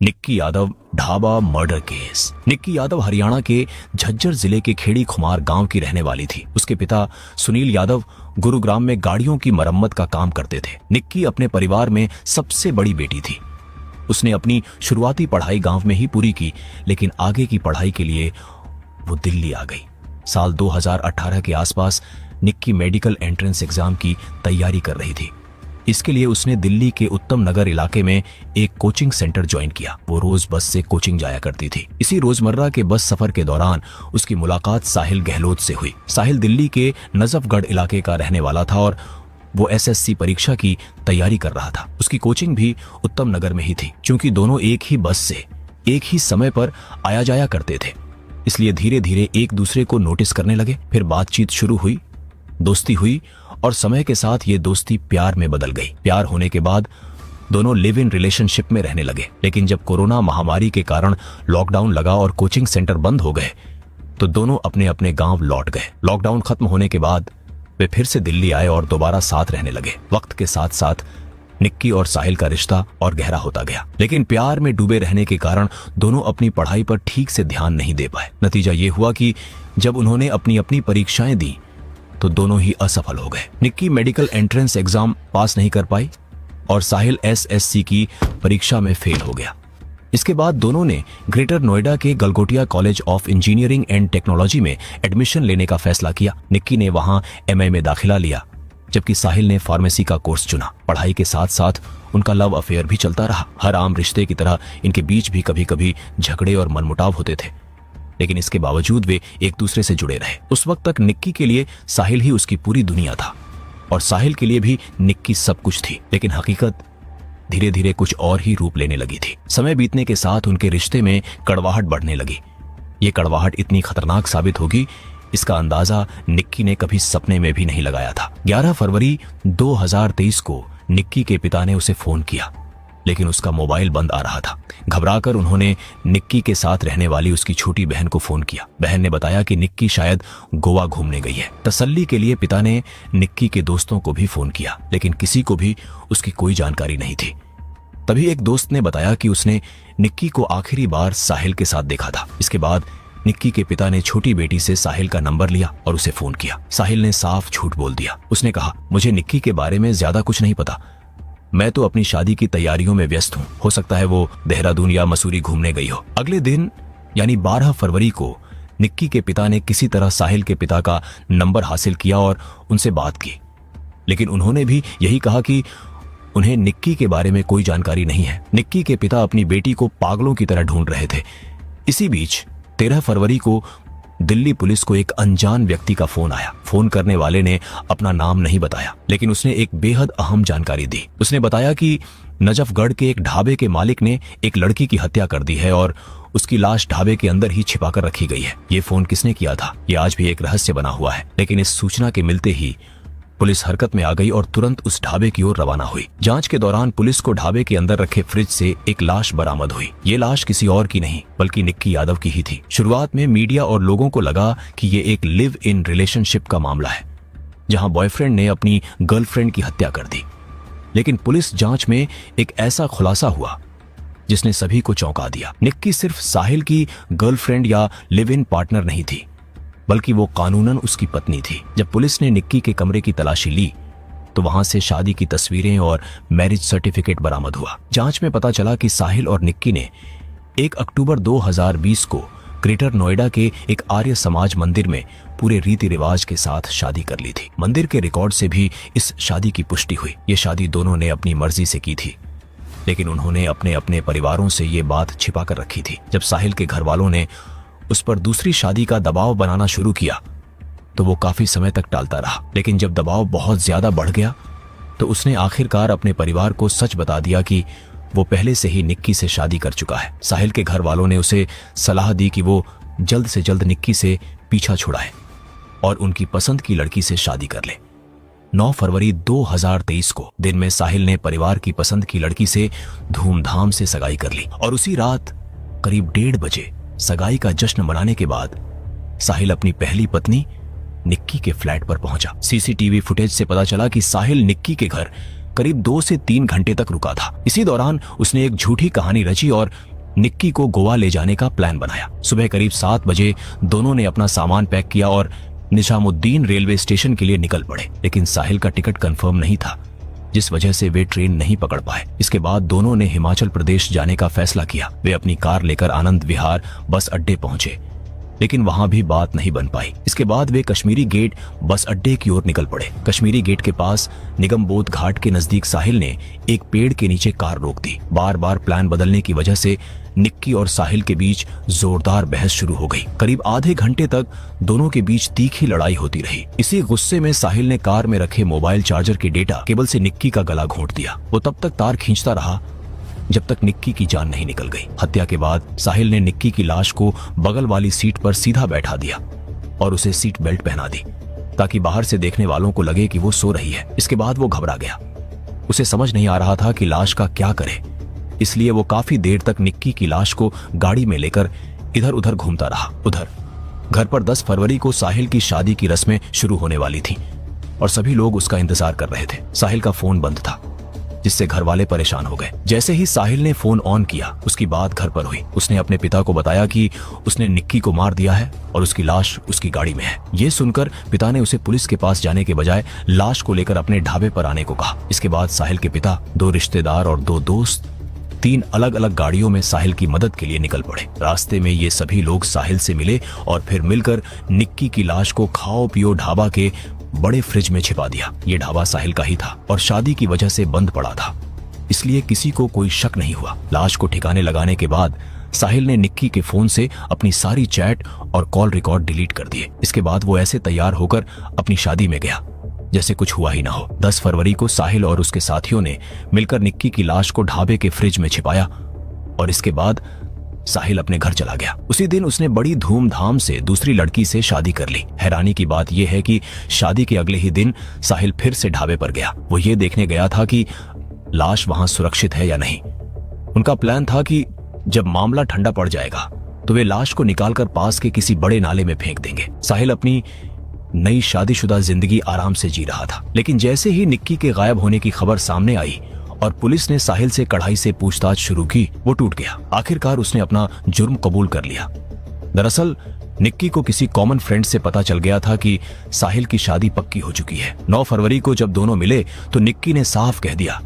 Nikki Yadav dhaba murder case. Nikki Yadav Haryana के झज्जर जिले के खेड़ी खुमार गांव की रहने वाली थी। उसके पिता सुनील यादव गुरुग्राम में गाड़ियों की मरम्मत का काम करते थे। निक्की अपने परिवार में सबसे बड़ी बेटी थी। उसने अपनी शुरुआती पढ़ाई गांव में ही पूरी की, लेकिन आगे की पढ़ाई के लिए वो दिल्ली आ गई। साल 2018 के आसपास निक्की मेडिकल एंट्रेंस एग्जाम की तैयारी कर रही थी। इसके लिए उसने दिल्ली के उत्तम नगर इलाके में एक कोचिंग सेंटर ज्वाइन किया। वो रोज बस से कोचिंग जाया करती थी। इसी रोजमर्रा के बस सफर के दौरान उसकी मुलाकात साहिल गहलोत से हुई। साहिल दिल्ली के नजफगढ़ इलाके का रहने वाला था और वो एसएससी परीक्षा की तैयारी कर रहा था। उसकी कोचिंग भी उत्तम नगर में ही थी। चूंकि दोनों एक ही बस से एक ही समय पर आया जाया करते थे, इसलिए धीरे धीरे एक दूसरे को नोटिस करने लगे। फिर बातचीत शुरू हुई, दोस्ती हुई और समय के साथ ये दोस्ती प्यार में बदल गई। प्यार होने के बाद दोनों लिव इन रिलेशनशिप में रहने लगे। लेकिन जब कोरोना महामारी के कारण लॉकडाउन लगा और कोचिंग सेंटर बंद हो गए, तो दोनों अपने अपने गांव लौट गए। लॉकडाउन खत्म होने के बाद वे फिर से दिल्ली आए और दोबारा साथ रहने लगे। वक्त के साथ साथ निक्की और साहिल का रिश्ता और गहरा होता गया, लेकिन प्यार में डूबे रहने के कारण दोनों अपनी पढ़ाई पर ठीक से ध्यान नहीं दे पाए। नतीजा ये हुआ कि जब उन्होंने अपनी अपनी परीक्षाएं दी तो दोनों ही असफल हो गए। निक्की मेडिकल एंट्रेंस एग्जाम पास नहीं कर पाई और साहिल एसएससी की परीक्षा में फेल हो गया। इसके बाद दोनों ने ग्रेटर नोएडा के Galgotia college of engineering and technology में एडमिशन लेने का फैसला किया। निक्की ने वहां एमए में दाखिला लिया, जबकि साहिल ने फार्मेसी का कोर्स चुना। पढ़ाई के साथ साथ उनका लव अफेयर भी चलता रहा। हर आम रिश्ते की तरह इनके बीच भी कभी कभी झगड़े और मनमुटाव होते थे, लेकिन इसके बावजूद वे एक दूसरे से जुड़े रहे। उस वक्त तक निक्की के लिए साहिल ही उसकी पूरी दुनिया था और साहिल के लिए भी निक्की सब कुछ थी। लेकिन हकीकत धीरे धीरे कुछ और ही रूप लेने लगी थी। समय बीतने के साथ उनके रिश्ते में कड़वाहट बढ़ने लगी। ये कड़वाहट इतनी खतरनाक साबित होगी, इसका अंदाजा निक्की ने कभी सपने में भी नहीं लगाया था। 11 फरवरी 2023 को निक्की के पिता ने उसे फोन किया, लेकिन उसका मोबाइल बंद आ रहा था। घबराकर उन्होंने निक्की के साथ रहने वाली उसकी छोटी बहन को फोन किया। बहन ने बताया कि निक्की शायद गोवा घूमने गई है। तसल्ली के लिए पिता ने निक्की के दोस्तों को भी फोन किया, लेकिन किसी को भी उसकी कोई जानकारी नहीं थी। तभी एक दोस्त ने बताया कि उसने निक्की को आखिरी बार साहिल के साथ देखा था। इसके बाद निक्की के पिता ने छोटी बेटी से साहिल का नंबर लिया और उसे फोन किया। साहिल ने साफ झूठ बोल दिया। उसने कहा, मुझे निक्की के बारे में ज्यादा कुछ नहीं पता, मैं तो अपनी शादी की तैयारियों में व्यस्त हूँ। हो सकता है वो देहरादून या मसूरी घूमने गई हो। अगले दिन यानी 12 फरवरी को निक्की के पिता ने किसी तरह साहिल के पिता का नंबर हासिल किया और उनसे बात की, लेकिन उन्होंने भी यही कहा कि उन्हें निक्की के बारे में कोई जानकारी नहीं है। निक्की के पिता अपनी बेटी को पागलों की तरह ढूंढ रहे थे। इसी बीच 13 फरवरी को दिल्ली पुलिस को एक अनजान व्यक्ति का फोन आया। फोन करने वाले ने अपना नाम नहीं बताया, लेकिन उसने एक बेहद अहम जानकारी दी। उसने बताया कि नजफगढ़ के एक ढाबे के मालिक ने एक लड़की की हत्या कर दी है और उसकी लाश ढाबे के अंदर ही छिपाकर रखी गई है। ये फोन किसने किया था, ये आज भी एक रहस्य बना हुआ है। लेकिन इस सूचना के मिलते ही पुलिस हरकत में आ गई और तुरंत उस ढाबे की ओर रवाना हुई। जांच के दौरान पुलिस को ढाबे के अंदर रखे फ्रिज से एक लाश बरामद हुई। ये लाश किसी और की नहीं बल्कि निक्की यादव की ही थी। शुरुआत में मीडिया और लोगों को लगा कि ये एक लिव इन रिलेशनशिप का मामला है, जहां बॉयफ्रेंड ने अपनी गर्लफ्रेंड की हत्या कर दी। लेकिन पुलिस जांच में एक ऐसा खुलासा हुआ जिसने सभी को चौंका दिया। निक्की सिर्फ साहिल की गर्लफ्रेंड या लिव इन पार्टनर नहीं थी, बल्कि वो कानूनन उसकी पत्नी थी। जब पुलिस ने निक्की के कमरे की तलाशी ली तो वहां से शादी की तस्वीरें और मैरिज सर्टिफिकेट बरामद हुआ। जांच में पता चला कि साहिल और निक्की ने 1 अक्टूबर 2020 को ग्रेटर नोएडा के एक आर्य समाज मंदिर में पूरे रीति रिवाज के साथ शादी कर ली थी। मंदिर के रिकॉर्ड से भी इस शादी की पुष्टि हुई। ये शादी दोनों ने अपनी मर्जी से की थी, लेकिन उन्होंने अपने अपने परिवारों से ये बात छिपा कर रखी थी। जब साहिल के घर वालों ने उस पर दूसरी शादी का दबाव बनाना शुरू किया तो वो काफी समय तक टालता रहा। लेकिन जब दबाव बहुत ज्यादा बढ़ गया तो उसने आखिरकार अपने परिवार को सच बता दिया कि वो पहले से ही निक्की से शादी कर चुका है। साहिल के घर वालों ने उसे सलाह दी कि वो जल्द से जल्द निक्की से पीछा छुड़ाए और उनकी पसंद की लड़की से शादी कर ले। 9 फरवरी 2023 को दिन में साहिल ने परिवार की पसंद की लड़की से धूमधाम से सगाई कर ली और उसी रात करीब 1:30 बजे सगाई का जश्न मनाने के बाद साहिल अपनी पहली पत्नी निक्की के फ्लैट पर पहुंचा। सीसीटीवी फुटेज से पता चला कि साहिल निक्की के घर करीब 2 से 3 घंटे तक रुका था। इसी दौरान उसने एक झूठी कहानी रची और निक्की को गोवा ले जाने का प्लान बनाया। सुबह करीब 7 बजे दोनों ने अपना सामान पैक किया और निजामुद्दीन रेलवे स्टेशन के लिए निकल पड़े। लेकिन साहिल का टिकट कंफर्म नहीं था, जिस वजह से वे ट्रेन नहीं पकड़ पाए। इसके बाद दोनों ने हिमाचल प्रदेश जाने का फैसला किया। वे अपनी कार लेकर आनंद विहार बस अड्डे पहुंचे, लेकिन वहां भी बात नहीं बन पाई। इसके बाद वे कश्मीरी गेट बस अड्डे की ओर निकल पड़े। कश्मीरी गेट के पास निगम बोध घाट के नजदीक साहिल ने एक पेड़ के नीचे कार रोक दी। बार बार प्लान बदलने की वजह से निक्की और साहिल के बीच जोरदार बहस शुरू हो गई। करीब आधे घंटे तक दोनों के बीच तीखी लड़ाई होती रही। इसी गुस्से में साहिल ने कार में रखे मोबाइल चार्जर के डेटा केबल से निक्की का गला घोंट दिया। वो तब तक तार खींचता रहा जब तक निक्की की जान नहीं निकल गई। हत्या के बाद साहिल ने निक्की की लाश को बगल वाली सीट पर सीधा बैठा दिया और उसे सीट बेल्ट पहना दी, ताकि बाहर से देखने वालों को लगे कि वो सो रही है। इसके बाद वो घबरा गया। उसे समझ नहीं आ रहा था कि लाश का क्या करे, इसलिए वो काफी देर तक निक्की की लाश को गाड़ी में लेकर इधर उधर घूमता रहा। उधर घर पर 10 फरवरी को साहिल की शादी की रस्में शुरू होने वाली थी और सभी लोग उसका इंतजार कर रहे थे। साहिल का फोन बंद था, जिससे घर वाले परेशान हो गए। जैसे ही साहिल ने फोन ऑन किया, उसकी बात घर पर हुई। उसने अपने पिता को बताया कि उसने निक्की को मार दिया है और उसकी लाश उसकी गाड़ी में है। ये सुनकर पिता ने उसे पुलिस के पास जाने के बजाय लाश को लेकर अपने ढाबे पर आने को कहा। इसके बाद साहिल के पिता, 2 रिश्तेदार और 2 दोस्त 3 अलग अलग गाड़ियों में साहिल की मदद के लिए निकल पड़े। रास्ते में ये सभी लोग साहिल से मिले और फिर मिलकर निक्की की लाश को खाओ पियो ढाबा के बड़े फ्रिज में छिपा दिया। ये ढाबा साहिल का ही था और शादी की वजह से बंद पड़ा था, इसलिए किसी को कोई शक नहीं हुआ। लाश को ठिकाने लगाने के बाद साहिल ने निक्की के फोन से अपनी सारी चैट और कॉल रिकॉर्ड डिलीट कर दिए। इसके बाद वो ऐसे तैयार होकर अपनी शादी में गया जैसे कुछ हुआ ही ना हो। 10 फरवरी को साहिल और उसके साथियों ने मिलकर निक्की की लाश को ढाबे के फ्रिज में छिपाया और इसके बाद साहिल अपने घर चला गया। उसी दिन उसने बड़ी धूमधाम से दूसरी लड़की से शादी कर ली। हैरानी की बात यह है कि शादी के अगले ही दिन साहिल फिर से ढाबे पर गया। वो ये देखने गया था कि लाश वहां सुरक्षित है या नहीं। उनका प्लान था कि जब मामला ठंडा पड़ जाएगा तो वे लाश को निकालकर पास के किसी बड़े नाले में फेंक देंगे। साहिल अपनी नई शादीशुदा जिंदगी आराम से जी रहा था, लेकिन जैसे ही निक्की के गायब होने की खबर सामने आई और पुलिस ने साहिल से कड़ाई से पूछताछ शुरू की, वो टूट गया। आखिरकार उसने अपना जुर्म कबूल कर लिया। दरअसल निक्की को किसी कॉमन फ्रेंड से पता चल गया था कि साहिल की शादी पक्की हो चुकी है। 9 फरवरी को जब दोनों मिले तो निक्की ने साफ कह दिया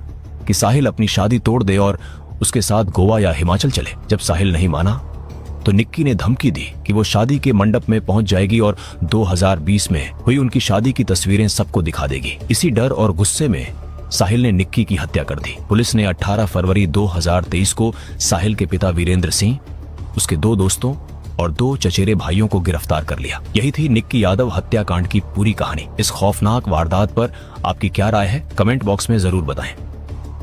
कि साहिल अपनी शादी तोड़ दे और उसके साथ गोवा या हिमाचल चले। जब साहिल नहीं माना तो निक्की ने धमकी दी कि वो शादी के मंडप में पहुंच जाएगी और 2020 में हुई उनकी शादी की तस्वीरें सबको दिखा देगी। इसी डर और गुस्से में साहिल ने निक्की की हत्या कर दी। पुलिस ने 18 फरवरी 2023 को साहिल के पिता वीरेंद्र सिंह, उसके 2 दोस्तों और 2 चचेरे भाइयों को गिरफ्तार कर लिया। यही थी निक्की यादव हत्याकांड की पूरी कहानी। इस खौफनाक वारदात पर आपकी क्या राय है, कमेंट बॉक्स में जरूर बताएं।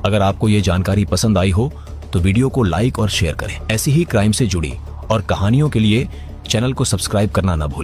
अगर आपको ये जानकारी पसंद आई हो तो वीडियो को लाइक और शेयर करें। ऐसी ही क्राइम से जुड़ी और कहानियों के लिए चैनल को सब्सक्राइब करना न भूलें।